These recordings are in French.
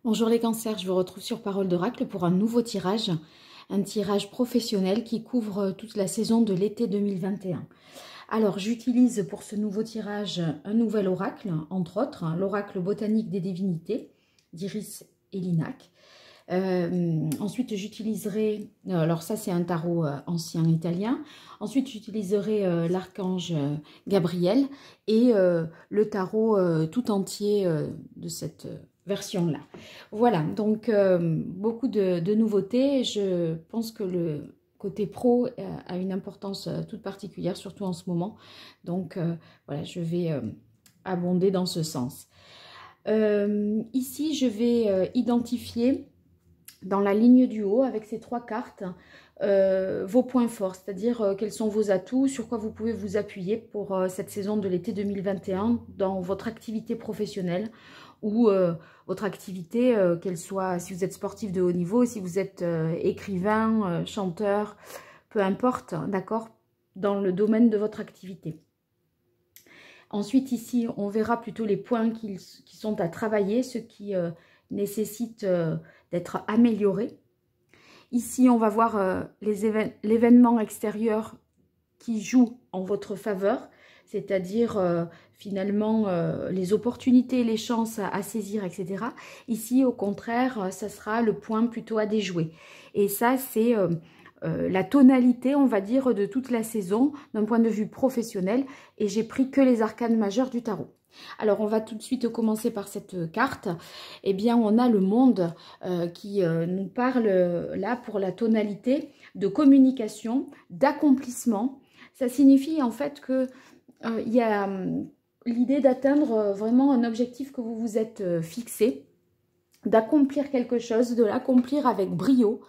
Bonjour les cancers, je vous retrouve sur Parole d'Oracle pour un nouveau tirage, un tirage professionnel qui couvre toute la saison de l'été 2021. Alors j'utilise pour ce nouveau tirage un nouvel oracle, entre autres, l'oracle botanique des divinités d'Iris et Linac. Ensuite j'utiliserai, alors ça c'est un tarot ancien italien, ensuite j'utiliserai l'archange Gabriel et le tarot tout entier de cette version-là. Voilà, donc beaucoup de nouveautés. Je pense que le côté pro a une importance toute particulière, surtout en ce moment. Donc voilà, je vais abonder dans ce sens. Ici, je vais identifier dans la ligne du haut avec ces trois cartes vos points forts, c'est-à-dire quels sont vos atouts, sur quoi vous pouvez vous appuyer pour cette saison de l'été 2021 dans votre activité professionnelle ou votre activité, qu'elle soit, si vous êtes sportif de haut niveau, si vous êtes écrivain, chanteur, peu importe, d'accord, dans le domaine de votre activité. Ensuite, ici, on verra plutôt les points qui sont à travailler, ceux qui nécessitent d'être améliorés. Ici, on va voir l'événement extérieur qui joue en votre faveur, c'est-à-dire finalement les opportunités, les chances à saisir, etc. Ici, au contraire, ça sera le point plutôt à déjouer. Et ça, c'est la tonalité, on va dire, de toute la saison, d'un point de vue professionnel. Et j'ai pris que les arcanes majeures du tarot. Alors, on va tout de suite commencer par cette carte. Eh bien, on a le monde qui nous parle là pour la tonalité de communication, d'accomplissement. Ça signifie en fait que il y a l'idée d'atteindre vraiment un objectif que vous vous êtes fixé, d'accomplir quelque chose, de l'accomplir avec brio,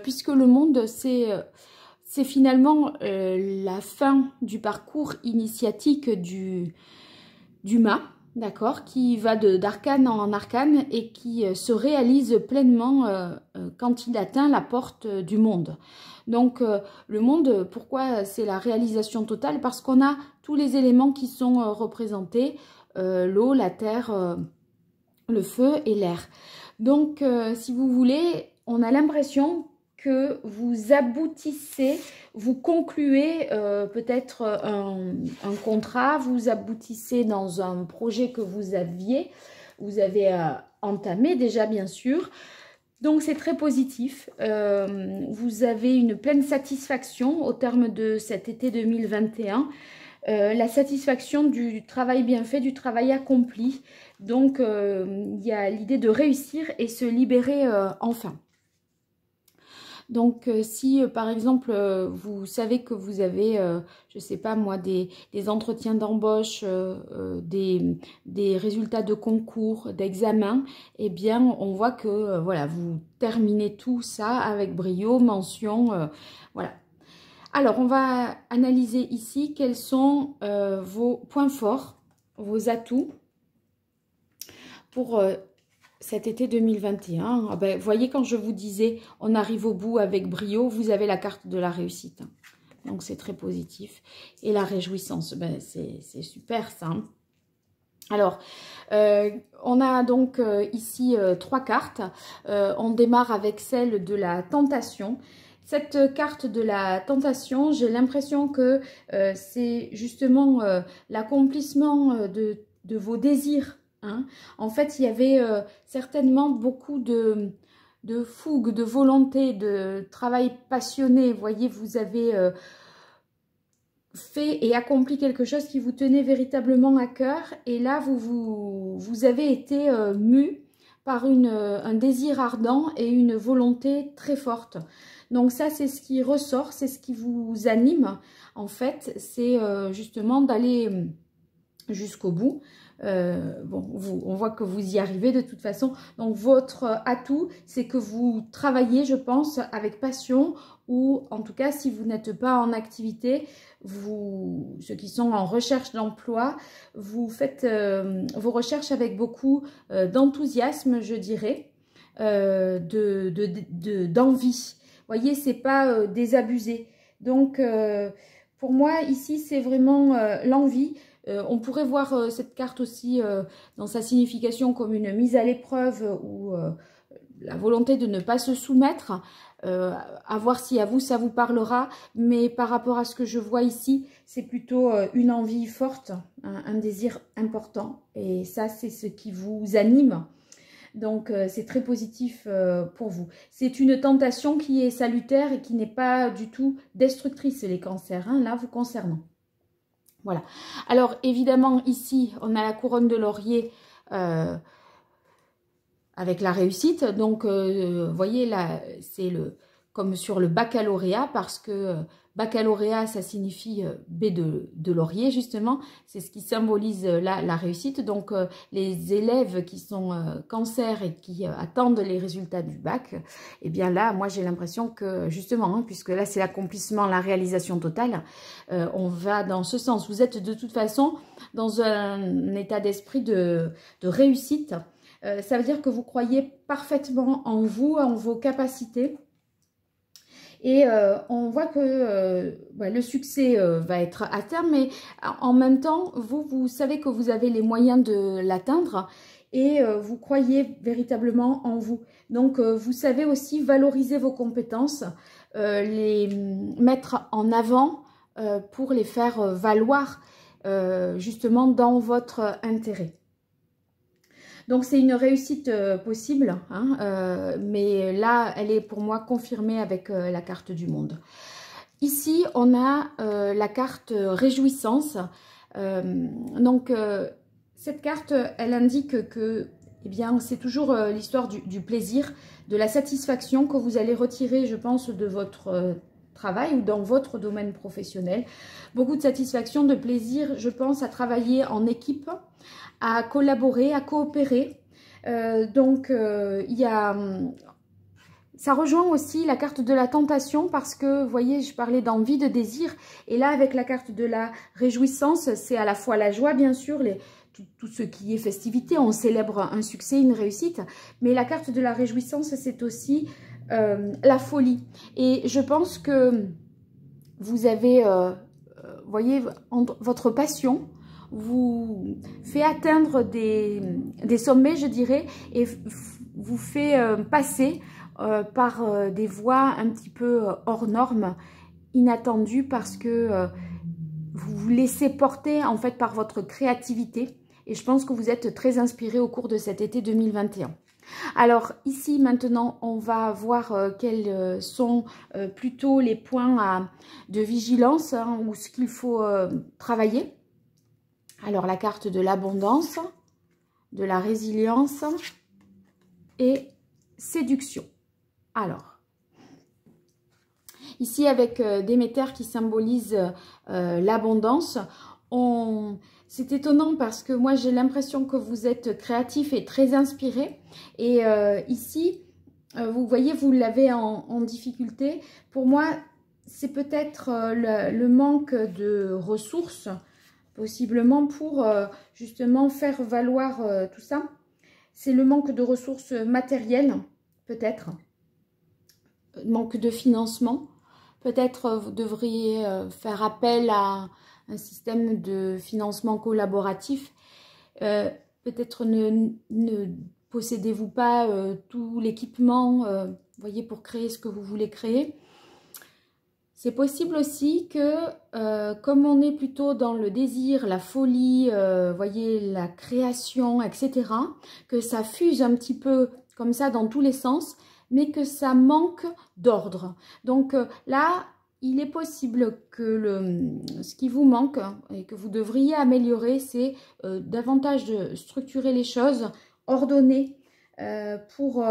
puisque le monde, c'est finalement la fin du parcours initiatique du mât, d'accord, qui va d'arcane en arcane et qui se réalise pleinement quand il atteint la porte du monde. Donc le monde, pourquoi c'est la réalisation totale? Parce qu'on a tous les éléments qui sont représentés, l'eau, la terre, le feu et l'air. Donc si vous voulez, on a l'impression que vous aboutissez, vous concluez peut-être un contrat, vous aboutissez dans un projet que vous avez entamé déjà bien sûr. Donc c'est très positif, vous avez une pleine satisfaction au terme de cet été 2021, la satisfaction du travail bien fait, du travail accompli. Donc il y a l'idée de réussir et se libérer enfin. Donc, si par exemple, vous savez que vous avez, je ne sais pas moi, des entretiens d'embauche, des résultats de concours, d'examen, eh bien, on voit que voilà, vous terminez tout ça avec brio, mention, voilà. Alors, on va analyser ici quels sont vos points forts, vos atouts pour cet été 2021, ah ben, voyez, quand je vous disais on arrive au bout avec brio, vous avez la carte de la réussite. Donc c'est très positif. Et la réjouissance, ben, c'est super ça. Alors, on a donc ici trois cartes. On démarre avec celle de la tentation. Cette carte de la tentation, j'ai l'impression que c'est justement l'accomplissement de vos désirs. Hein. En fait, il y avait certainement beaucoup de fougue, de volonté, de travail passionné. Vous voyez, vous avez fait et accompli quelque chose qui vous tenait véritablement à cœur. Et là, vous avez été mu par un désir ardent et une volonté très forte. Donc ça, c'est ce qui ressort, c'est ce qui vous anime. En fait, c'est justement d'aller jusqu'au bout. Bon, on voit que vous y arrivez de toute façon. Donc, votre atout, c'est que vous travaillez, je pense, avec passion, ou en tout cas, si vous n'êtes pas en activité, ceux qui sont en recherche d'emploi, vous faites vos recherches avec beaucoup d'enthousiasme, je dirais, d'envie. Vous voyez, c'est pas désabusé. Donc, pour moi, ici, c'est vraiment l'envie. On pourrait voir cette carte aussi dans sa signification comme une mise à l'épreuve ou la volonté de ne pas se soumettre. À voir si à vous ça vous parlera, mais par rapport à ce que je vois ici, c'est plutôt une envie forte, un désir important, et ça c'est ce qui vous anime. Donc c'est très positif pour vous. C'est une tentation qui est salutaire et qui n'est pas du tout destructrice, les cancers, hein, là vous concernant. Voilà. Alors évidemment ici on a la couronne de laurier avec la réussite. Donc vous voyez là c'est comme sur le baccalauréat, parce que baccalauréat ça signifie B de laurier justement, c'est ce qui symbolise la réussite. Donc les élèves qui sont cancer et qui attendent les résultats du bac, et eh bien là moi j'ai l'impression que justement, hein, puisque là c'est l'accomplissement, la réalisation totale, on va dans ce sens. Vous êtes de toute façon dans un état d'esprit de réussite. Ça veut dire que vous croyez parfaitement en vous, en vos capacités. Et on voit que le succès va être à terme, mais en même temps, vous savez que vous avez les moyens de l'atteindre et vous croyez véritablement en vous. Donc, vous savez aussi valoriser vos compétences, les mettre en avant pour les faire valoir justement dans votre intérêt. Donc, c'est une réussite possible, hein, mais là, elle est pour moi confirmée avec la carte du monde. Ici, on a la carte réjouissance. Cette carte, elle indique que eh bien, c'est toujours l'histoire du plaisir, de la satisfaction que vous allez retirer, je pense, de votre travail ou dans votre domaine professionnel. Beaucoup de satisfaction, de plaisir, je pense, à travailler en équipe, à collaborer, à coopérer. Il y a... Ça rejoint aussi la carte de la tentation parce que, vous voyez, je parlais d'envie, de désir. Et là, avec la carte de la réjouissance, c'est à la fois la joie, bien sûr, tout ce qui est festivité. On célèbre un succès, une réussite. Mais la carte de la réjouissance, c'est aussi la folie. Et je pense que vous avez, vous voyez, votre passion vous fait atteindre des sommets, je dirais, et vous fait passer par des voies un petit peu hors normes, inattendues, parce que vous vous laissez porter en fait par votre créativité, et je pense que vous êtes très inspiré au cours de cet été 2021. Alors ici maintenant on va voir quels sont plutôt les points de vigilance, hein, ou ce qu'il faut travailler. Alors la carte de l'abondance, de la résilience et séduction. Alors, ici avec Déméter qui symbolise l'abondance, c'est étonnant parce que moi j'ai l'impression que vous êtes créatif et très inspiré. Et ici, vous voyez, vous l'avez en difficulté. Pour moi, c'est peut-être le manque de ressources, possiblement pour justement faire valoir tout ça. C'est le manque de ressources matérielles, peut-être. Manque de financement. Peut-être vous devriez faire appel à un système de financement collaboratif. Peut-être ne possédez-vous pas tout l'équipement, voyez, pour créer ce que vous voulez créer. C'est possible aussi que, comme on est plutôt dans le désir, la folie, voyez, la création, etc., que ça fuse un petit peu comme ça dans tous les sens, mais que ça manque d'ordre. Donc là, il est possible que ce qui vous manque et que vous devriez améliorer, c'est davantage de structurer les choses, ordonner, pour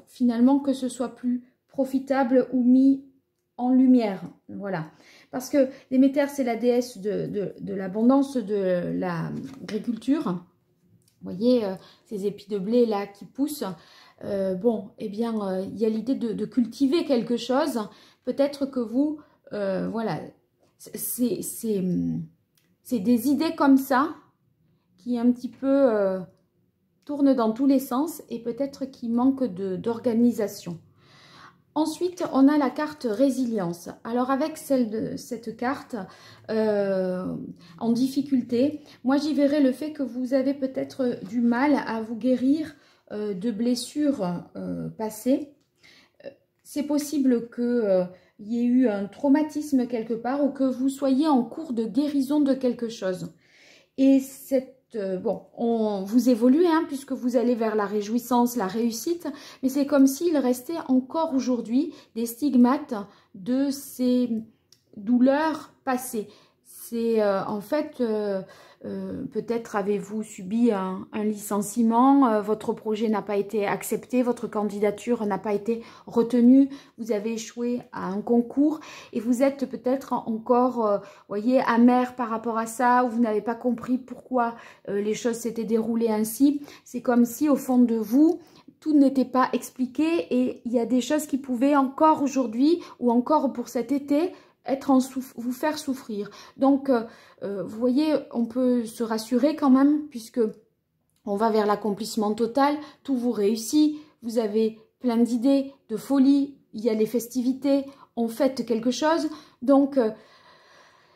finalement que ce soit plus profitable ou mis en lumière, voilà. Parce que Déméter, c'est la déesse de l'abondance, de l'agriculture. Vous voyez, ces épis de blé là qui poussent. Bon, eh bien, il y a l'idée de cultiver quelque chose. Peut-être que vous, voilà, c'est des idées comme ça qui un petit peu tournent dans tous les sens et peut-être qui manquent d'organisation. Ensuite, on a la carte résilience. Alors avec cette carte en difficulté, moi j'y verrais le fait que vous avez peut-être du mal à vous guérir de blessures passées. C'est possible qu'il y ait eu un traumatisme quelque part ou que vous soyez en cours de guérison de quelque chose. Et bon, vous évoluez hein, puisque vous allez vers la réjouissance, la réussite, mais c'est comme s'il restait encore aujourd'hui des stigmates de ces douleurs passées. C'est en fait, peut-être avez-vous subi un licenciement, votre projet n'a pas été accepté, votre candidature n'a pas été retenue, vous avez échoué à un concours et vous êtes peut-être encore, voyez, amer par rapport à ça, ou vous n'avez pas compris pourquoi les choses s'étaient déroulées ainsi. C'est comme si au fond de vous, tout n'était pas expliqué et il y a des choses qui pouvaient encore aujourd'hui ou encore pour cet été vous faire souffrir. Donc, vous voyez, on peut se rassurer quand même puisque on va vers l'accomplissement total, tout vous réussit, vous avez plein d'idées, de folie, il y a les festivités, on fête quelque chose. Donc,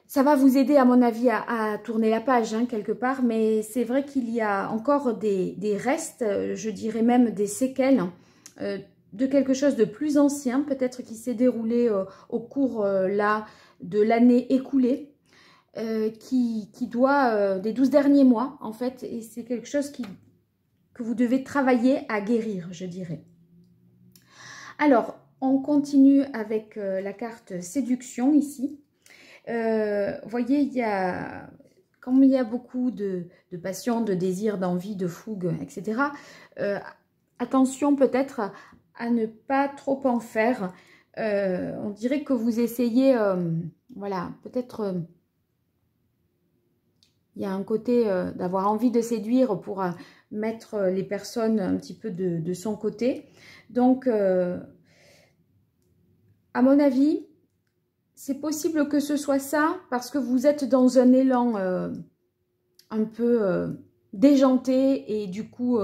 ça va vous aider à mon avis à tourner la page hein, quelque part, mais c'est vrai qu'il y a encore des restes, je dirais même des séquelles de quelque chose de plus ancien, peut-être qui s'est déroulé au cours là de l'année écoulée, qui doit des 12 derniers mois en fait, et c'est quelque chose que vous devez travailler à guérir, je dirais. Alors, on continue avec la carte séduction ici. Vous voyez, comme il y a beaucoup de passion, de désir, d'envie, de fougue, etc. Attention peut-être à ne pas trop en faire. On dirait que vous essayez, voilà, peut-être il y a un côté d'avoir envie de séduire pour mettre les personnes un petit peu de son côté. Donc, à mon avis, c'est possible que ce soit ça parce que vous êtes dans un élan un peu déjanté et du coup,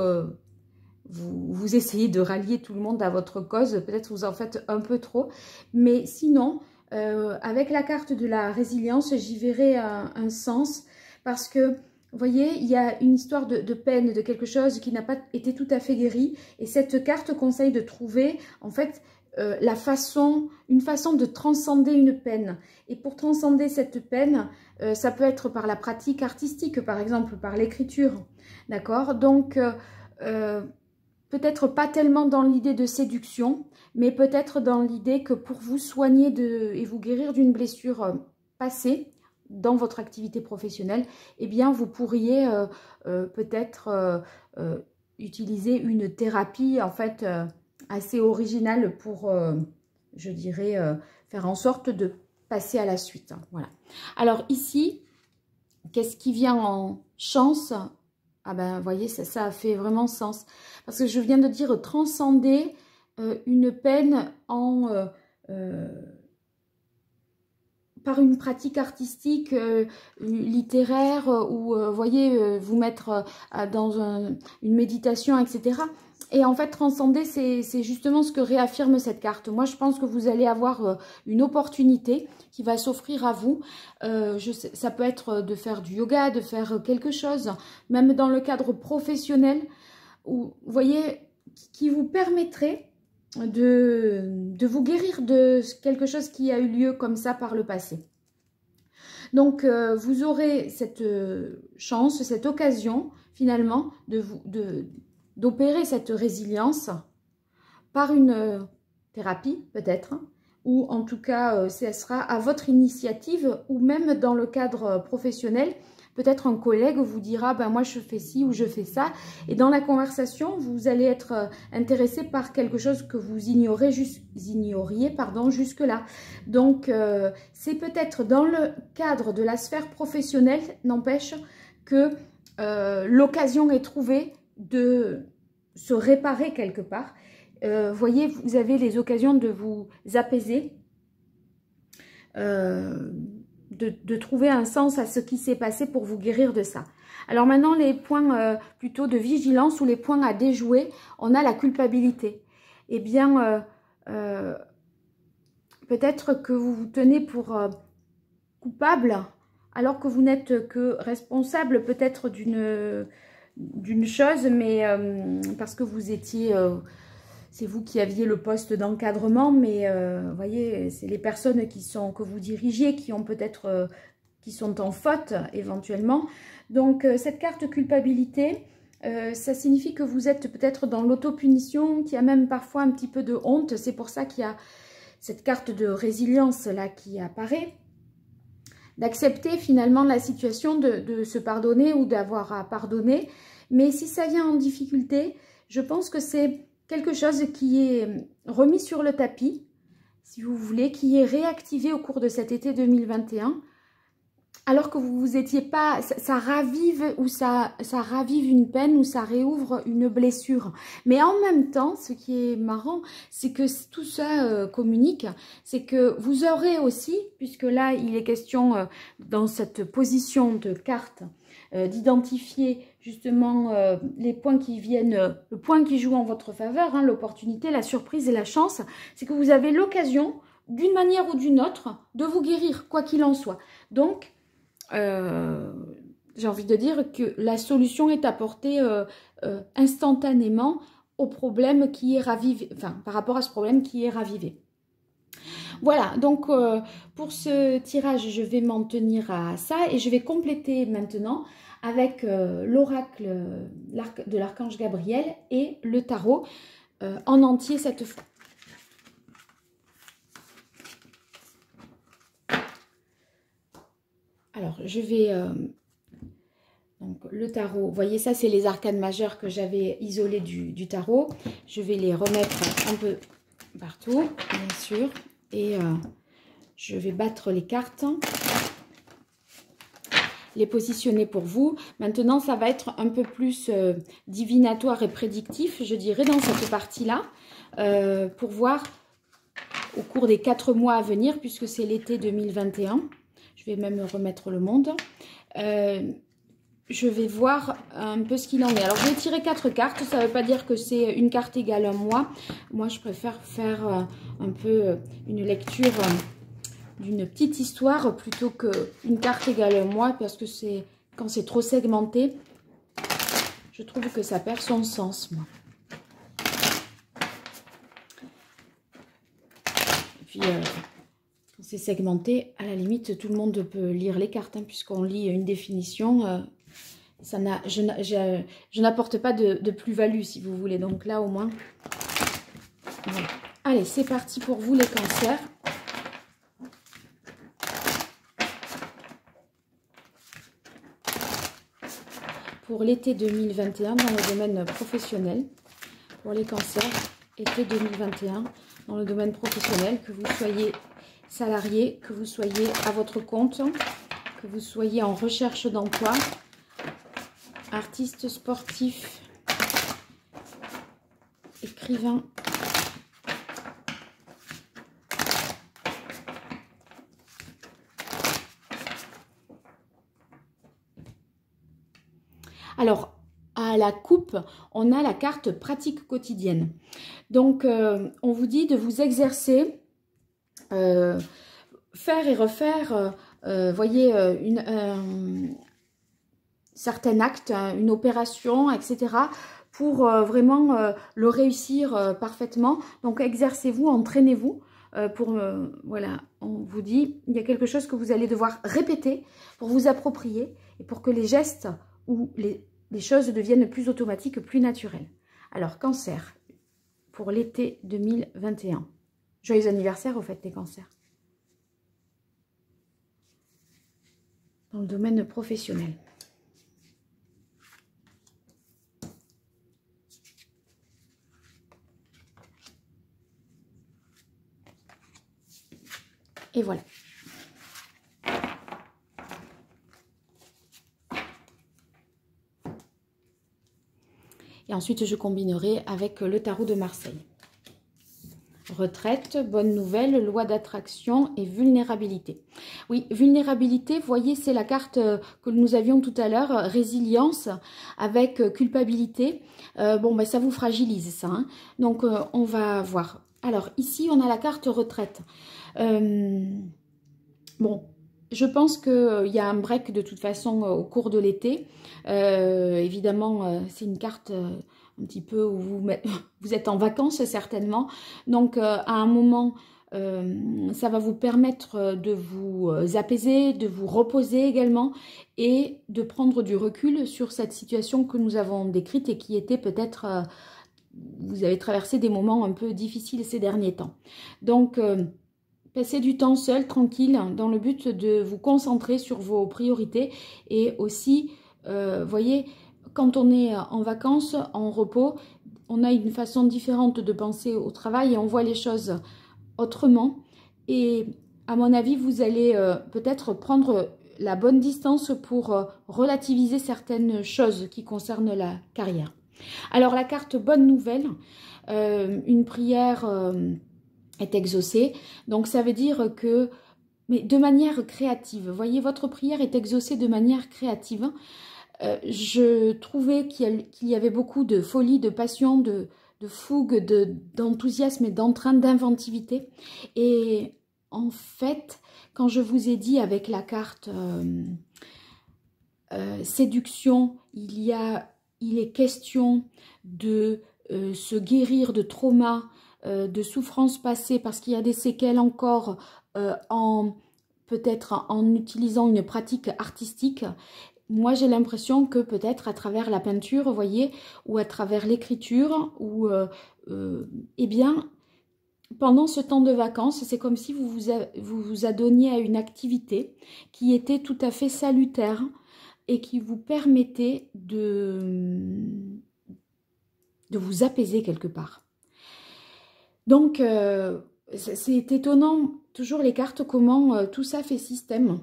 vous essayez de rallier tout le monde à votre cause. Peut-être vous en faites un peu trop. Mais sinon, avec la carte de la résilience, j'y verrai un sens parce que, vous voyez, il y a une histoire de peine, de quelque chose qui n'a pas été tout à fait guéri. Et cette carte conseille de trouver, en fait, une façon de transcender une peine. Et pour transcender cette peine, ça peut être par la pratique artistique, par exemple, par l'écriture. D'accord? Donc, peut-être pas tellement dans l'idée de séduction, mais peut-être dans l'idée que pour vous soigner et vous guérir d'une blessure passée dans votre activité professionnelle, eh bien, vous pourriez peut-être utiliser une thérapie, en fait, assez originale pour, je dirais, faire en sorte de passer à la suite. Voilà. Alors ici, qu'est-ce qui vient en chance? Ah ben, vous voyez, ça a fait vraiment sens. Parce que je viens de dire transcender une peine par une pratique artistique, littéraire, ou, voyez, vous mettre dans une méditation, etc. Et en fait, transcender, c'est justement ce que réaffirme cette carte. Moi, je pense que vous allez avoir une opportunité qui va s'offrir à vous. Ça peut être de faire du yoga, de faire quelque chose, même dans le cadre professionnel, où, vous voyez, qui vous permettrait de vous guérir de quelque chose qui a eu lieu comme ça par le passé. Donc, vous aurez cette chance, cette occasion, finalement, d'opérer cette résilience par une thérapie, peut-être, ou en tout cas, ce sera à votre initiative, ou même dans le cadre professionnel. Peut-être un collègue vous dira, ben moi je fais ci ou je fais ça. Et dans la conversation, vous allez être intéressé par quelque chose que vous ignoriez jusque-là. Donc, c'est peut-être dans le cadre de la sphère professionnelle, n'empêche que l'occasion est trouvée de se réparer quelque part. Voyez, vous avez les occasions de vous apaiser, de trouver un sens à ce qui s'est passé pour vous guérir de ça. Alors maintenant, les points plutôt de vigilance ou les points à déjouer, on a la culpabilité. Eh bien, peut-être que vous vous tenez pour coupable, alors que vous n'êtes que responsable peut-être d'une chose, mais parce que vous étiez... c'est vous qui aviez le poste d'encadrement, mais vous voyez, c'est les personnes que vous dirigiez qui ont peut-être... qui sont en faute éventuellement. Donc cette carte culpabilité, ça signifie que vous êtes peut-être dans l'autopunition, qu'il y a même parfois un petit peu de honte. C'est pour ça qu'il y a cette carte de résilience là qui apparaît. D'accepter finalement la situation, de se pardonner ou d'avoir à pardonner. Mais si ça vient en difficulté, je pense que c'est quelque chose qui est remis sur le tapis, si vous voulez, qui est réactivé au cours de cet été 2021. Alors que vous vous étiez pas, ça ravive ou ça ravive une peine ou ça réouvre une blessure. Mais en même temps, ce qui est marrant, c'est que tout ça communique, c'est que vous aurez aussi, puisque là il est question dans cette position de carte, d'identifier justement les points qui viennent, le point qui joue en votre faveur, hein, l'opportunité, la surprise et la chance, c'est que vous avez l'occasion, d'une manière ou d'une autre, de vous guérir, quoi qu'il en soit. Donc, j'ai envie de dire que la solution est apportée instantanément au problème qui est ravivé, enfin par rapport à ce problème qui est ravivé. Voilà, donc pour ce tirage, je vais m'en tenir à ça et je vais compléter maintenant avec l'oracle de l'archange Gabriel et le tarot en entier cette fois. Alors, je vais... donc, le tarot, vous voyez, ça, c'est les arcanes majeures que j'avais isolées du tarot. Je vais les remettre un peu partout, bien sûr. Et je vais battre les cartes, les positionner pour vous. Maintenant, ça va être un peu plus divinatoire et prédictif, je dirais, dans cette partie-là, pour voir au cours des 4 mois à venir, puisque c'est l'été 2021. Je vais même remettre le monde. Je vais voir un peu ce qu'il en est. Alors, je vais tirer 4 cartes. Ça ne veut pas dire que c'est une carte égale un mois. Moi, je préfère faire un peu une lecture d'une petite histoire plutôt qu'une carte égale un mois. Parce que quand c'est trop segmenté, je trouve que ça perd son sens, moi. Et puis... c'est segmenté, à la limite, tout le monde peut lire les cartes, hein, puisqu'on lit une définition. Je n'apporte pas de plus-value, si vous voulez. Donc là, au moins... Voilà. Allez, c'est parti pour vous, les cancers. Pour l'été 2021, dans le domaine professionnel. Pour les cancers, été 2021, dans le domaine professionnel, que vous soyez... salarié, que vous soyez à votre compte, que vous soyez en recherche d'emploi, artiste, sportif, écrivain. Alors, à la coupe, on a la carte pratique quotidienne. Donc, on vous dit de vous exercer... faire et refaire, voyez, certains actes, une opération, etc. pour vraiment le réussir parfaitement. Donc, exercez-vous, entraînez-vous. Voilà, on vous dit, il y a quelque chose que vous allez devoir répéter pour vous approprier et pour que les gestes ou les choses deviennent plus automatiques, plus naturelles. Alors, cancer, pour l'été 2021. Joyeux anniversaire au fait des cancers. Dans le domaine professionnel. Et voilà. Et ensuite, je combinerai avec le tarot de Marseille. retraite, bonne nouvelle, loi d'attraction et vulnérabilité. Oui, vulnérabilité, vous voyez, c'est la carte que nous avions tout à l'heure, résilience avec culpabilité. Bon, ben, ça vous fragilise, ça. Hein. Donc, on va voir. Alors, ici, on a la carte retraite. Bon, je pense qu'il y a un break de toute façon au cours de l'été. Évidemment, c'est une carte un petit peu où vous êtes en vacances certainement. Donc, à un moment, ça va vous permettre de vous apaiser, de vous reposer également et de prendre du recul sur cette situation que nous avons décrite et qui était peut-être... vous avez traversé des moments un peu difficiles ces derniers temps. Donc... passez du temps seul, tranquille, dans le but de vous concentrer sur vos priorités. Et aussi, voyez, quand on est en vacances, en repos, on a une façon différente de penser au travail et on voit les choses autrement. Et à mon avis, vous allez peut-être prendre la bonne distance pour relativiser certaines choses qui concernent la carrière. Alors, la carte bonne nouvelle, une prière... est exaucée. Donc, ça veut dire que, mais de manière créative, vous voyez, votre prière est exaucée de manière créative. Je trouvais qu'il y avait beaucoup de folie, de passion, de fougue, d'enthousiasme et d'entrain, d'inventivité. Et en fait, quand je vous ai dit avec la carte séduction, il est question de se guérir de traumas, de souffrances passées parce qu'il y a des séquelles encore peut-être en utilisant une pratique artistique. Moi, j'ai l'impression que peut-être à travers la peinture, vous voyez, ou à travers l'écriture, ou eh bien, pendant ce temps de vacances, c'est comme si vous vous adonniez à une activité qui était tout à fait salutaire et qui vous permettait de vous apaiser quelque part. Donc, c'est étonnant, toujours les cartes, comment tout ça fait système.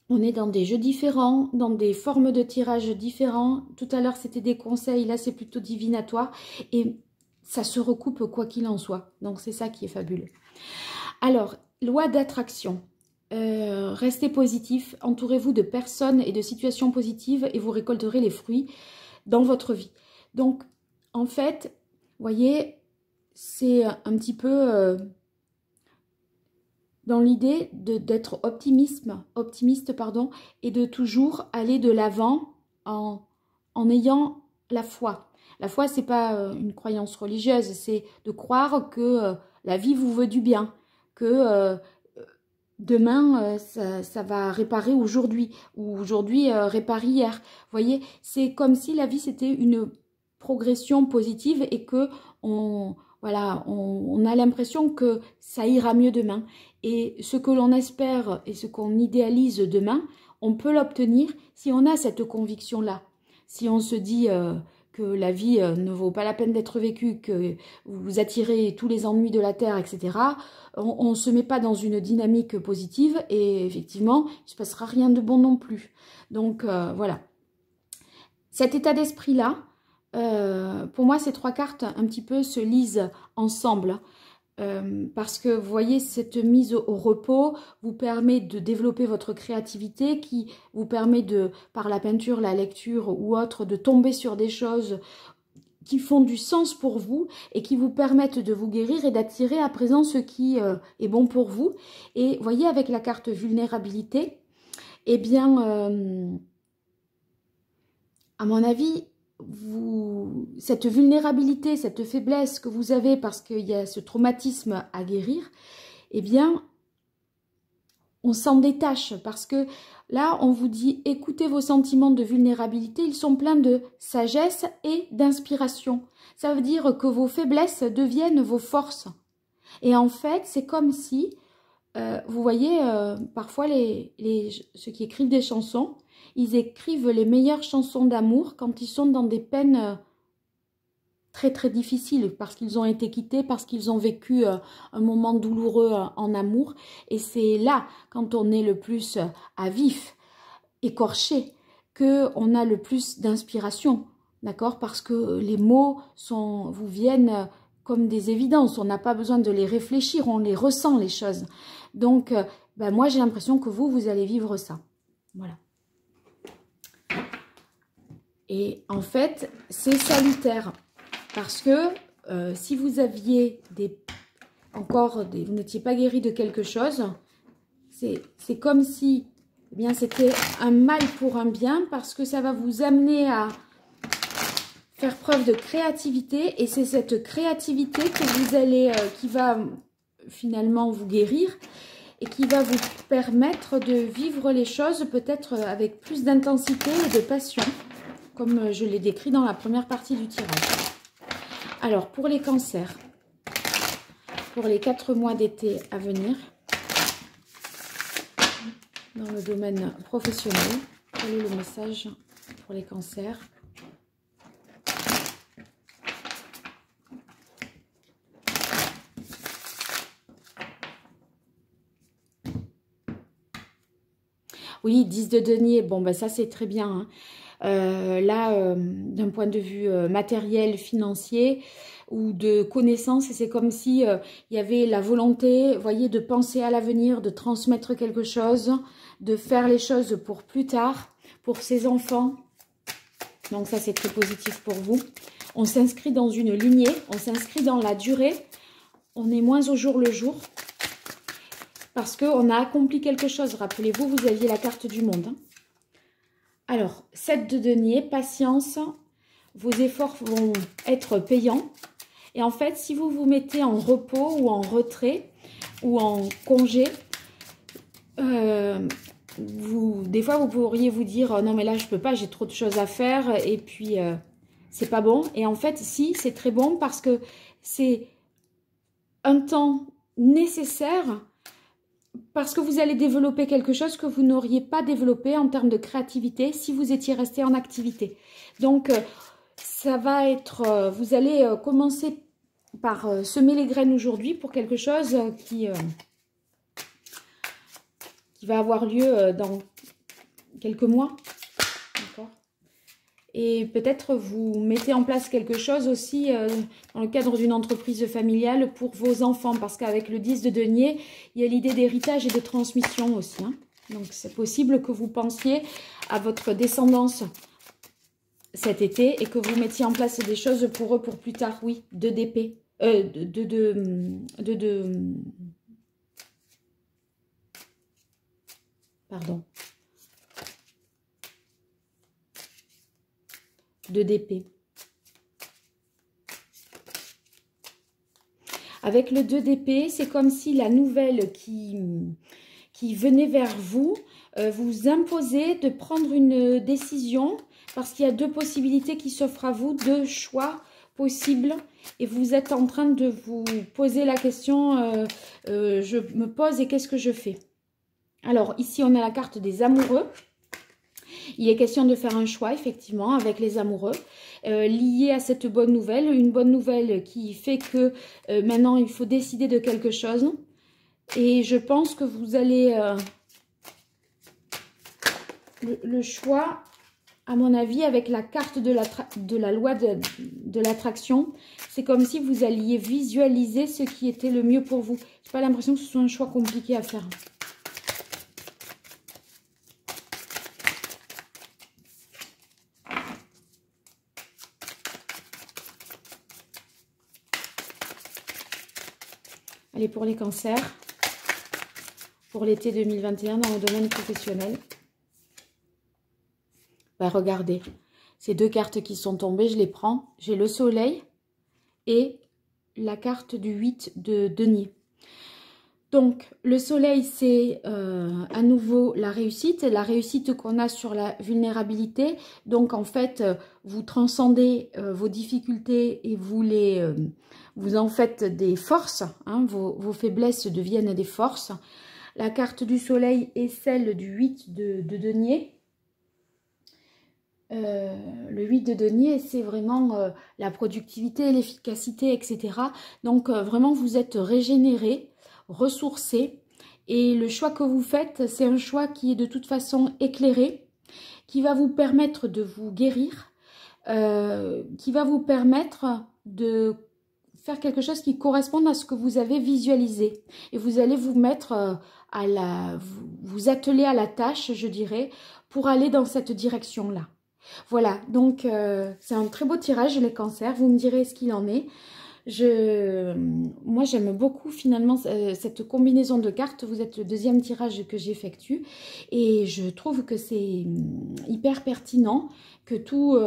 On est dans des jeux différents, dans des formes de tirage différents. Tout à l'heure, c'était des conseils, là, c'est plutôt divinatoire. Et ça se recoupe quoi qu'il en soit. Donc, c'est ça qui est fabuleux. Alors, loi d'attraction. Restez positif, entourez-vous de personnes et de situations positives et vous récolterez les fruits dans votre vie. Donc, en fait, vous voyez... c'est un petit peu dans l'idée d'être optimiste pardon, et de toujours aller de l'avant en ayant la foi. La foi, ce n'est pas une croyance religieuse, c'est de croire que la vie vous veut du bien, que demain, ça va réparer aujourd'hui, ou aujourd'hui répare hier. Vous voyez, c'est comme si la vie, c'était une progression positive et que voilà, on a l'impression que ça ira mieux demain. Et ce que l'on espère et ce qu'on idéalise demain, on peut l'obtenir si on a cette conviction-là. Si on se dit que la vie ne vaut pas la peine d'être vécue, que vous attirez tous les ennuis de la terre, etc., on ne se met pas dans une dynamique positive et effectivement, il ne se passera rien de bon non plus. Donc voilà. Cet état d'esprit-là, pour moi, ces trois cartes un petit peu se lisent ensemble parce que vous voyez, cette mise au repos vous permet de développer votre créativité qui vous permet par la peinture, la lecture ou autre, de tomber sur des choses qui font du sens pour vous et qui vous permettent de vous guérir et d'attirer à présent ce qui est bon pour vous. Et vous voyez, avec la carte vulnérabilité, eh bien, à mon avis, cette vulnérabilité, cette faiblesse que vous avez parce qu'il y a ce traumatisme à guérir, eh bien, on s'en détache parce que là, on vous dit, écoutez vos sentiments de vulnérabilité, ils sont pleins de sagesse et d'inspiration. Ça veut dire que vos faiblesses deviennent vos forces. Et en fait, c'est comme si, vous voyez, parfois ceux qui écrivent des chansons, ils écrivent les meilleures chansons d'amour quand ils sont dans des peines très très difficiles, parce qu'ils ont été quittés, parce qu'ils ont vécu un moment douloureux en amour. Et c'est là, quand on est le plus à vif, écorché, qu'on a le plus d'inspiration, d'accord? Parce que les mots vous viennent comme des évidences. On n'a pas besoin de les réfléchir, on les ressent, les choses. Donc, ben moi, j'ai l'impression que vous allez vivre ça. Voilà. Et en fait, c'est salutaire. Parce que si vous aviez vous n'étiez pas guéri de quelque chose, c'est comme si eh bien c'était un mal pour un bien, parce que ça va vous amener à faire preuve de créativité, et c'est cette créativité que vous allez, qui va finalement vous guérir et qui va vous permettre de vivre les choses peut-être avec plus d'intensité et de passion, comme je l'ai décrit dans la première partie du tirage. Alors, pour les cancers, pour les 4 mois d'été à venir, dans le domaine professionnel, quel est le message pour les cancers? Oui, 10 de denier, bon ben ça c'est très bien, hein. Là, d'un point de vue matériel, financier ou de connaissance, c'est comme si il y avait la volonté, vous voyez, de penser à l'avenir, de transmettre quelque chose, de faire les choses pour plus tard, pour ses enfants. Donc ça, c'est très positif pour vous. On s'inscrit dans une lignée, on s'inscrit dans la durée, on est moins au jour le jour, parce qu'on a accompli quelque chose. Rappelez-vous, vous aviez la carte du monde, hein. Alors, 7 de denier, patience, vos efforts vont être payants. Et en fait, si vous vous mettez en repos ou en retrait ou en congé, des fois, vous pourriez vous dire « Non, mais là, je ne peux pas, j'ai trop de choses à faire et puis c'est pas bon. » Et en fait, si, c'est très bon parce que c'est un temps nécessaire, parce que vous allez développer quelque chose que vous n'auriez pas développé en termes de créativité si vous étiez resté en activité. Donc, ça va être... vous allez commencer par semer les graines aujourd'hui pour quelque chose qui va avoir lieu dans quelques mois. D'accord. Et peut-être vous mettez en place quelque chose aussi dans le cadre d'une entreprise familiale pour vos enfants. Parce qu'avec le 10 de denier, il y a l'idée d'héritage et de transmission aussi, hein. Donc c'est possible que vous pensiez à votre descendance cet été et que vous mettiez en place des choses pour eux pour plus tard. Oui, 2 d'épée. Pardon. 2 d'épée. Avec le 2 d'épée, c'est comme si la nouvelle qui venait vers vous vous imposait de prendre une décision, parce qu'il y a 2 possibilités qui s'offrent à vous, 2 choix possibles, et vous êtes en train de vous poser la question, je me pose et qu'est-ce que je fais? Alors ici on a la carte des amoureux. Il est question de faire un choix, effectivement, avec les amoureux, lié à cette bonne nouvelle. Une bonne nouvelle qui fait que maintenant, il faut décider de quelque chose. Et je pense que vous allez... le choix, à mon avis, avec la carte de la loi de l'attraction, c'est comme si vous alliez visualiser ce qui était le mieux pour vous. Je n'ai pas l'impression que ce soit un choix compliqué à faire. Allez, pour les cancers, pour l'été 2021 dans le domaine professionnel. Ben, regardez, ces 2 cartes qui sont tombées, je les prends. J'ai le soleil et la carte du 8 de denier. Donc, le soleil, c'est à nouveau la réussite qu'on a sur la vulnérabilité. Donc, en fait, vous transcendez vos difficultés et vous en faites des forces, hein, vos faiblesses deviennent des forces. La carte du soleil est celle du 8 de denier. Le 8 de denier, c'est vraiment la productivité, l'efficacité, etc. Donc, vraiment, vous êtes régénéré, ressourcé. Et le choix que vous faites, c'est un choix qui est de toute façon éclairé, qui va vous permettre de vous guérir, qui va vous permettre de faire quelque chose qui corresponde à ce que vous avez visualisé. Et vous allez vous mettre vous atteler à la tâche, je dirais, pour aller dans cette direction-là. Voilà, donc c'est un très beau tirage, les cancers. Vous me direz ce qu'il en est. Moi, j'aime beaucoup finalement cette combinaison de cartes. Vous êtes le deuxième tirage que j'effectue et je trouve que c'est hyper pertinent, que tout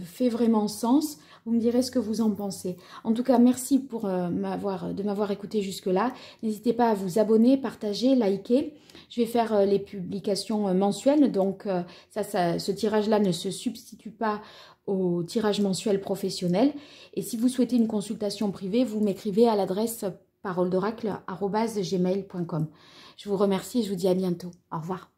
fait vraiment sens. Vous me direz ce que vous en pensez. En tout cas, merci pour de m'avoir écouté jusque-là. N'hésitez pas à vous abonner, partager, liker. Je vais faire les publications mensuelles, donc ce tirage-là ne se substitue pas au tirage mensuel professionnel. Et si vous souhaitez une consultation privée, vous m'écrivez à l'adresse paroledoracle@gmail.com. Je vous remercie et je vous dis à bientôt. Au revoir.